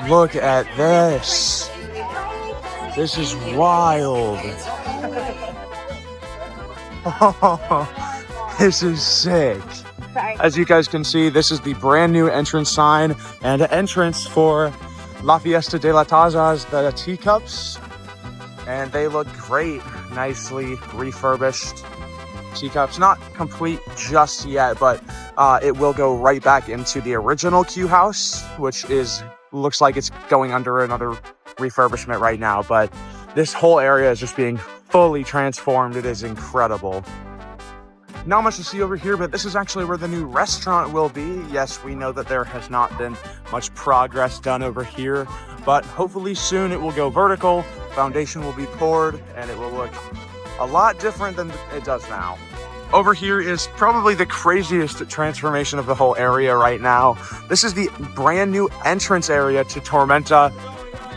Look at this. This is wild. Oh, this is sick. As you guys can see, this is the brand new entrance sign and entrance for La Fiesta de la Tazas, the teacups. And they look great, nicely refurbished teacups. Not complete just yet, but it will go right back into the original Q house, which looks like it's going under another refurbishment right now. But this whole area is just being fully transformed. It is incredible. Not much to see over here, but this is actually where the new restaurant will be. Yes, we know that there has not been much progress done over here, but hopefully soon it will go vertical, foundation will be poured, and it will look a lot different than it does now. Over here is probably the craziest transformation of the whole area right now. This is the brand new entrance area to Tormenta.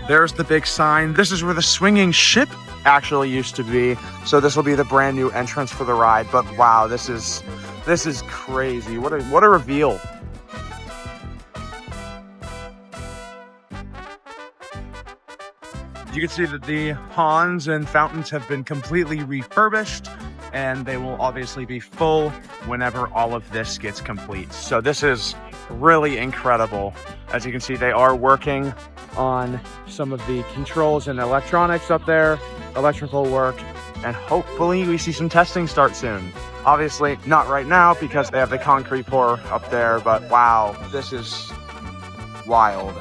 There's the big sign. This is where the swinging ship actually used to be. So this will be the brand new entrance for the ride. But wow, this is crazy. What a reveal. You can see that the ponds and fountains have been completely refurbished, and they will obviously be full whenever all of this gets complete. So this is really incredible. As you can see, they are working on some of the controls and electronics up there, electrical work, and hopefully we see some testing start soon. Obviously not right now because they have the concrete pour up there, but wow, this is wild.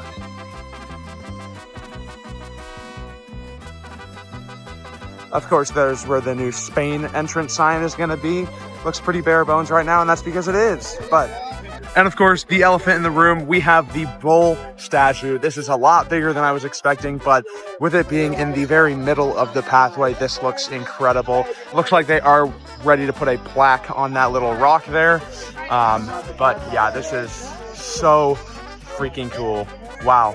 Of course, there's where the new Spain entrance sign is going to be. Looks pretty bare bones right now, and that's because it is. And of course, the elephant in the room, we have the bull statue. This is a lot bigger than I was expecting, but with it being in the very middle of the pathway, this looks incredible. Looks like they are ready to put a plaque on that little rock there. But yeah, this is so freaking cool. Wow.